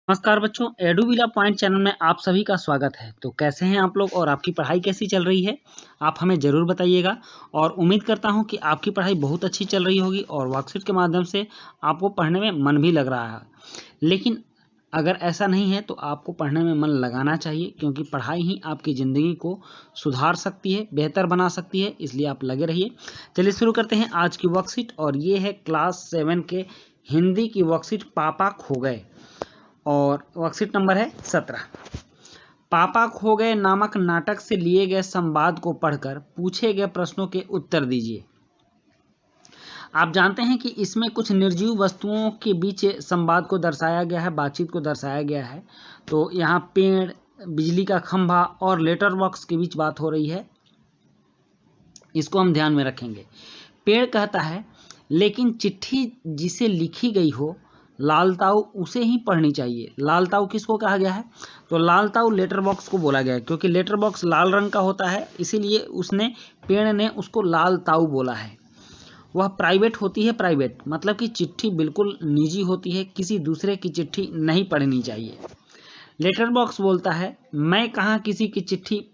नमस्कार बच्चों, एडुविला point channel में आप सभी का स्वागत है। तो कैसे हैं आप लोग और आपकी पढ़ाई कैसी चल रही है? आप हमें ज़रूर बताइएगा और उम्मीद करता हूं कि आपकी पढ़ाई बहुत अच्छी चल रही होगी और वर्कशीट के माध्यम से आपको पढ़ने में मन भी लग रहा है। लेकिन अगर ऐसा नहीं है तो आपको पढ़ने में मन लगाना चाहिए, क्योंकि पढ़ाई ही आपकी ज़िंदगी को सुधार सकती है, बेहतर बना सकती है। इसलिए आप लगे रहिए। चलिए शुरू करते हैं आज की वर्कशीट, और ये है क्लास 7 के हिंदी की वर्कशीट पापा खो गए, और वर्कशीट नंबर है 17। पापा खो गए नामक नाटक से लिए गए संवाद को पढ़कर पूछे गए प्रश्नों के उत्तर दीजिए। आप जानते हैं कि इसमें कुछ निर्जीव वस्तुओं के बीच संवाद को दर्शाया गया है, बातचीत को दर्शाया गया है। तो यहाँ पेड़, बिजली का खंभा और लेटर बॉक्स के बीच बात हो रही है, इसको हम ध्यान में रखेंगे। पेड़ कहता है, लेकिन चिट्ठी जिसे लिखी गई हो लालताऊ उसे ही पढ़नी चाहिए। लालताऊ किसको कहा गया है? तो लालताऊ लेटर बॉक्स को बोला गया है, क्योंकि लेटर बॉक्स लाल रंग का होता है, इसीलिए पेड़ ने उसको लालताऊ बोला है। वह प्राइवेट होती है, प्राइवेट मतलब कि चिट्ठी बिल्कुल निजी होती है, किसी दूसरे की चिट्ठी नहीं पढ़नी चाहिए। लेटर बॉक्स बोलता है, मैं कहाँ किसी की चिट्ठी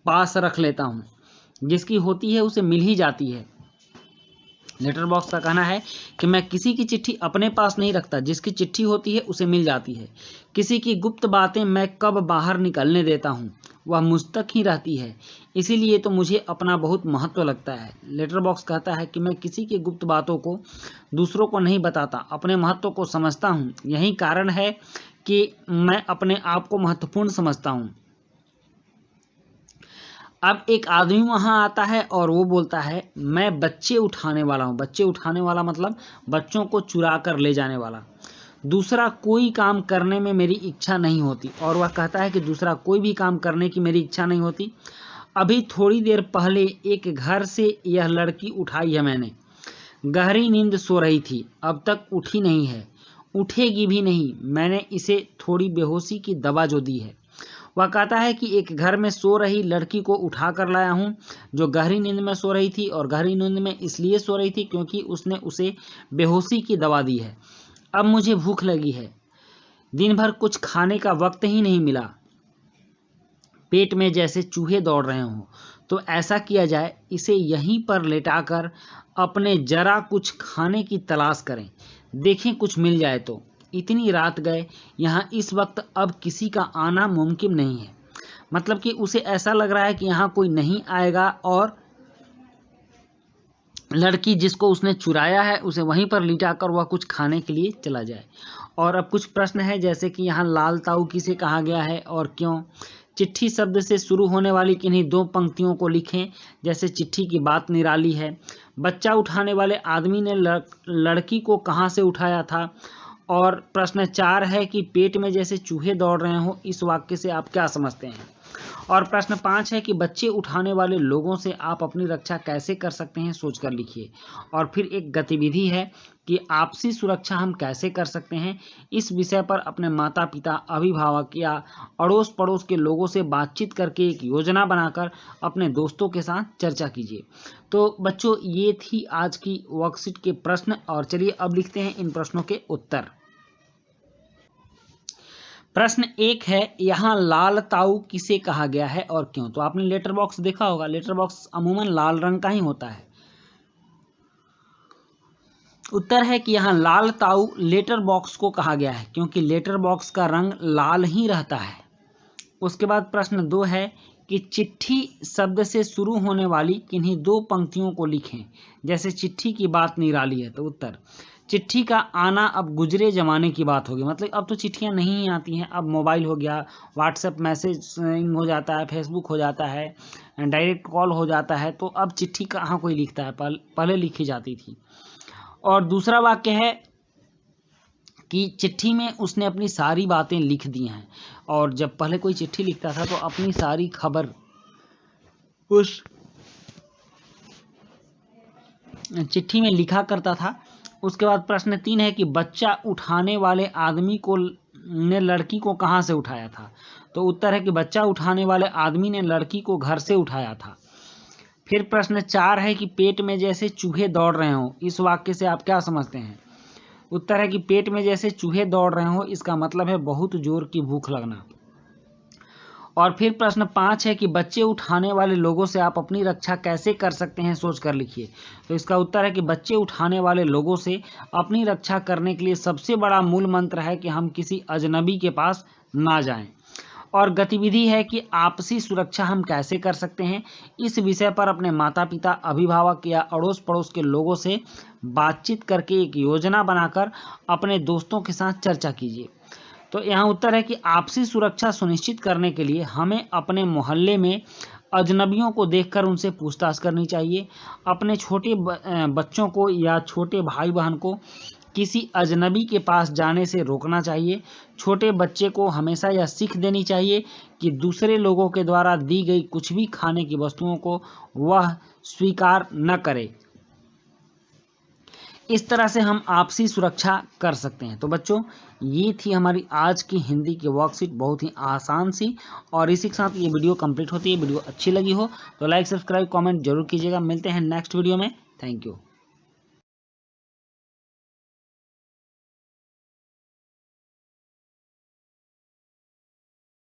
पास रख लेता हूँ, जिसकी होती है उसे मिल ही जाती है। लेटर बॉक्स का कहना है कि मैं किसी की चिट्ठी अपने पास नहीं रखता, जिसकी चिट्ठी होती है उसे मिल जाती है। किसी की गुप्त बातें मैं कब बाहर निकलने देता हूँ, वह मुझ तक ही रहती है, इसीलिए तो मुझे अपना बहुत महत्व लगता है। लेटर बॉक्स कहता है कि मैं किसी की गुप्त बातों को दूसरों को नहीं बताता, अपने महत्व को समझता हूँ। यही कारण है कि मैं अपने आप को महत्वपूर्ण समझता हूँ। अब एक आदमी वहां आता है और वो बोलता है, मैं बच्चे उठाने वाला हूं। बच्चे उठाने वाला मतलब बच्चों को चुरा कर ले जाने वाला। दूसरा कोई काम करने में मेरी इच्छा नहीं होती, और वह कहता है कि दूसरा कोई भी काम करने की मेरी इच्छा नहीं होती। अभी थोड़ी देर पहले एक घर से यह लड़की उठाई है मैंने। गहरी नींद सो रही थी, अब तक उठी नहीं है, उठेगी भी नहीं। मैंने इसे थोड़ी बेहोशी की दवा जो दी है। वह कहता है कि एक घर में सो रही लड़की को उठा कर लाया हूँ, जो गहरी नींद में सो रही थी, और गहरी नींद में इसलिए सो रही थी क्योंकि उसने उसे बेहोशी की दवा दी है। अब मुझे भूख लगी है, दिन भर कुछ खाने का वक्त ही नहीं मिला, पेट में जैसे चूहे दौड़ रहे हों। तो ऐसा किया जाए, इसे यहीं पर लेटाकर अपने जरा कुछ खाने की तलाश करें, देखें कुछ मिल जाए तो। इतनी रात गए, यहाँ इस वक्त अब किसी का आना मुमकिन नहीं है। मतलब कि उसे ऐसा लग रहा है कि यहाँ कोई नहीं आएगा, और लड़की जिसको उसने चुराया है उसे वहीं पर लिटाकर वह कुछ खाने के लिए चला जाए। और अब कुछ प्रश्न है, जैसे कि यहाँ लालताऊ किसे कहा गया है और क्यों। चिट्ठी शब्द से शुरू होने वाली किन्हीं दो पंक्तियों को लिखें, जैसे चिट्ठी की बात निराली है। बच्चा उठाने वाले आदमी ने लड़की को कहाँ से उठाया था। और प्रश्न 4 है कि पेट में जैसे चूहे दौड़ रहे हो, इस वाक्य से आप क्या समझते हैं। और प्रश्न 5 है कि बच्चे उठाने वाले लोगों से आप अपनी रक्षा कैसे कर सकते हैं, सोचकर लिखिए। और फिर एक गतिविधि है कि आपसी सुरक्षा हम कैसे कर सकते हैं। इस विषय पर अपने माता पिता, अभिभावक या अड़ोस पड़ोस के लोगों से बातचीत करके एक योजना बनाकर अपने दोस्तों के साथ चर्चा कीजिए। तो बच्चों, ये थी आज की वर्कशीट के प्रश्न, और चलिए अब लिखते हैं इन प्रश्नों के उत्तर। प्रश्न 1 है, यहाँ लालताऊ किसे कहा गया है और क्यों। तो आपने लेटर बॉक्स देखा होगा, लेटर बॉक्स अमूमन लाल रंग का ही होता है। उत्तर है कि यहाँ लालताऊ लेटर बॉक्स को कहा गया है क्योंकि लेटर बॉक्स का रंग लाल ही रहता है। उसके बाद प्रश्न 2 है कि चिट्ठी शब्द से शुरू होने वाली किन्हीं दो पंक्तियों को लिखें, जैसे चिट्ठी की बात निराली है। तो उत्तर, चिट्ठी का आना अब गुजरे जमाने की बात होगी। मतलब अब तो चिट्ठियां नहीं आती हैं, अब मोबाइल हो गया, व्हाट्सएप मैसेजिंग हो जाता है, फेसबुक हो जाता है, डायरेक्ट कॉल हो जाता है। तो अब चिट्ठी कहाँ कोई लिखता है, पहले लिखी जाती थी। और दूसरा वाक्य है कि चिट्ठी में उसने अपनी सारी बातें लिख दी हैं, और जब पहले कोई चिट्ठी लिखता था तो अपनी सारी खबर उस चिट्ठी में लिखा करता था। उसके बाद प्रश्न 3 है कि बच्चा उठाने वाले आदमी को ने लड़की को कहाँ से उठाया था। तो उत्तर है कि बच्चा उठाने वाले आदमी ने लड़की को घर से उठाया था। फिर प्रश्न 4 है कि पेट में जैसे चूहे दौड़ रहे हों, इस वाक्य से आप क्या समझते हैं। उत्तर है कि पेट में जैसे चूहे दौड़ रहे हो, इसका मतलब है बहुत जोर की भूख लगना। और फिर प्रश्न 5 है कि बच्चे उठाने वाले लोगों से आप अपनी रक्षा कैसे कर सकते हैं, सोच कर लिखिए। तो इसका उत्तर है कि बच्चे उठाने वाले लोगों से अपनी रक्षा करने के लिए सबसे बड़ा मूल मंत्र है कि हम किसी अजनबी के पास ना जाएं। और गतिविधि है कि आपसी सुरक्षा हम कैसे कर सकते हैं, इस विषय पर अपने माता पिता, अभिभावक या अड़ोस पड़ोस के लोगों से बातचीत करके एक योजना बनाकर अपने दोस्तों के साथ चर्चा कीजिए। तो यहाँ उत्तर है कि आपसी सुरक्षा सुनिश्चित करने के लिए हमें अपने मोहल्ले में अजनबियों को देखकर उनसे पूछताछ करनी चाहिए। अपने छोटे बच्चों को या छोटे भाई बहन को किसी अजनबी के पास जाने से रोकना चाहिए। छोटे बच्चे को हमेशा यह सीख देनी चाहिए कि दूसरे लोगों के द्वारा दी गई कुछ भी खाने की वस्तुओं को वह स्वीकार न करे। इस तरह से हम आपसी सुरक्षा कर सकते हैं। तो बच्चों, ये थी हमारी आज की हिंदी की वर्कशीट, बहुत ही आसान सी, और इसी के साथ ये वीडियो कंप्लीट होती है। वीडियो अच्छी लगी हो तो लाइक, सब्सक्राइब, कमेंट जरूर कीजिएगा। मिलते हैं नेक्स्ट वीडियो में। Thank you.